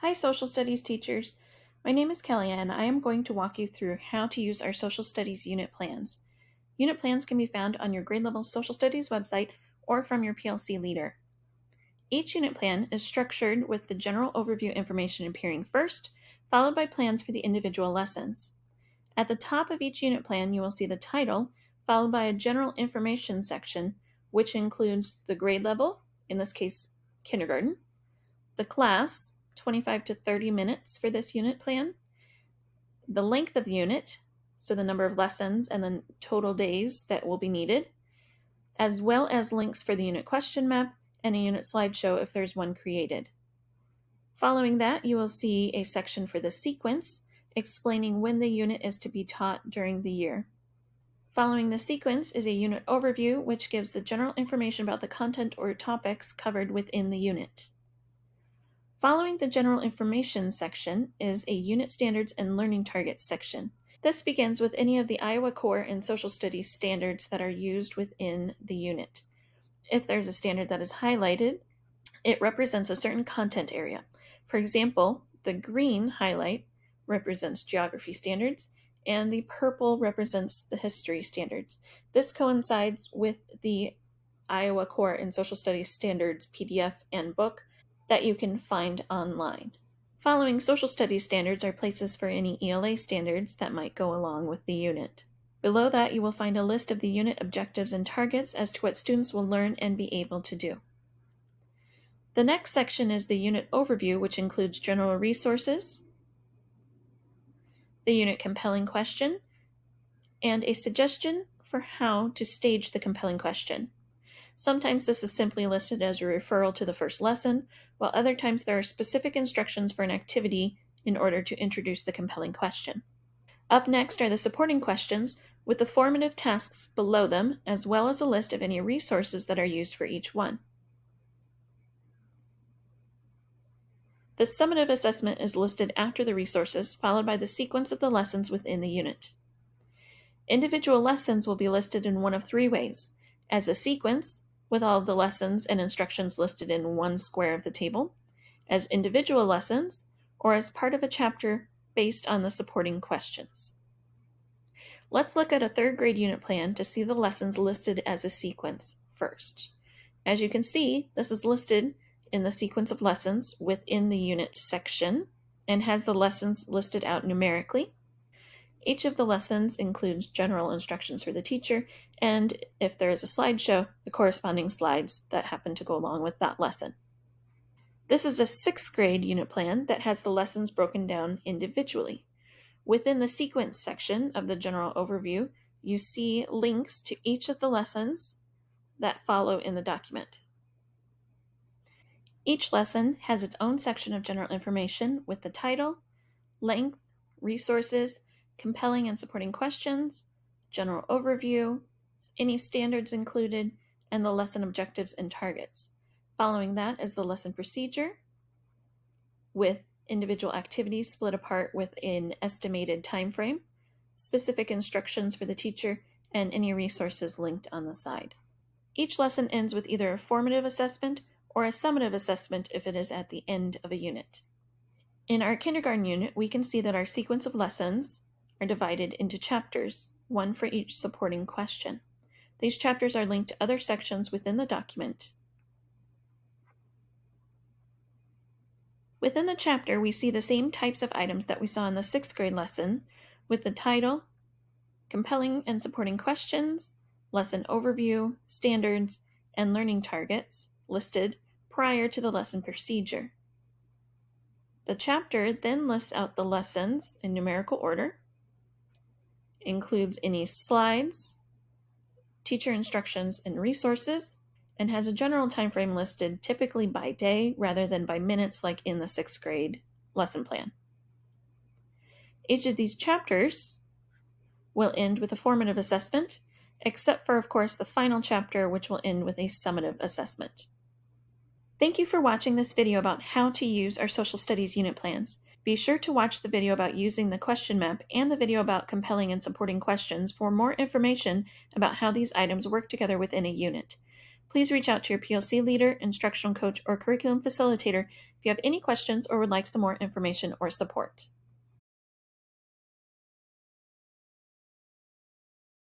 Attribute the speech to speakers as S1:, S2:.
S1: Hi, social studies teachers. My name is Kelly and I am going to walk you through how to use our social studies unit plans. Unit plans can be found on your grade level social studies website or from your PLC leader. Each unit plan is structured with the general overview information appearing first, followed by plans for the individual lessons. At the top of each unit plan, you will see the title, followed by a general information section, which includes the grade level, in this case, kindergarten, the class, 25 to 30 minutes for this unit plan, the length of the unit, so the number of lessons and the total days that will be needed, as well as links for the unit question map and a unit slideshow if there's one created. Following that, you will see a section for the sequence, explaining when the unit is to be taught during the year. Following the sequence is a unit overview, which gives the general information about the content or topics covered within the unit. Following the general information section is a unit standards and learning targets section. This begins with any of the Iowa Core and social studies standards that are used within the unit. If there's a standard that is highlighted, it represents a certain content area. For example, the green highlight represents geography standards, and the purple represents the history standards. This coincides with the Iowa Core and Social Studies Standards PDF and book that you can find online. Following social studies standards are places for any ELA standards that might go along with the unit. Below that, you will find a list of the unit objectives and targets as to what students will learn and be able to do. The next section is the unit overview, which includes general resources, the unit compelling question, and a suggestion for how to stage the compelling question. Sometimes this is simply listed as a referral to the first lesson, while other times there are specific instructions for an activity in order to introduce the compelling question. Up next are the supporting questions with the formative tasks below them, as well as a list of any resources that are used for each one. The summative assessment is listed after the resources, followed by the sequence of the lessons within the unit. Individual lessons will be listed in one of three ways: as a sequence, with all of the lessons and instructions listed in one square of the table, as individual lessons, or as part of a chapter based on the supporting questions. Let's look at a third grade unit plan to see the lessons listed as a sequence first. As you can see, this is listed in the sequence of lessons within the unit section and has the lessons listed out numerically. Each of the lessons includes general instructions for the teacher, and if there is a slideshow, the corresponding slides that happen to go along with that lesson. This is a sixth grade unit plan that has the lessons broken down individually. Within the sequence section of the general overview, you see links to each of the lessons that follow in the document. Each lesson has its own section of general information with the title, length, resources, compelling and supporting questions, general overview, any standards included, and the lesson objectives and targets. Following that is the lesson procedure with individual activities split apart with an estimated time frame, specific instructions for the teacher, and any resources linked on the side. Each lesson ends with either a formative assessment or a summative assessment if it is at the end of a unit. In our kindergarten unit, we can see that our sequence of lessons are divided into chapters, one for each supporting question. These chapters are linked to other sections within the document. Within the chapter, we see the same types of items that we saw in the sixth grade lesson, with the title, compelling and supporting questions, lesson overview, standards, and learning targets listed prior to the lesson procedure. The chapter then lists out the lessons in numerical order, includes any slides, teacher instructions, and resources, and has a general time frame listed typically by day rather than by minutes like in the sixth grade lesson plan. Each of these chapters will end with a formative assessment, except for, of course, the final chapter, which will end with a summative assessment. Thank you for watching this video about how to use our social studies unit plans. Be sure to watch the video about using the question map and the video about compelling and supporting questions for more information about how these items work together within a unit. Please reach out to your PLC leader, instructional coach, or curriculum facilitator if you have any questions or would like some more information or support.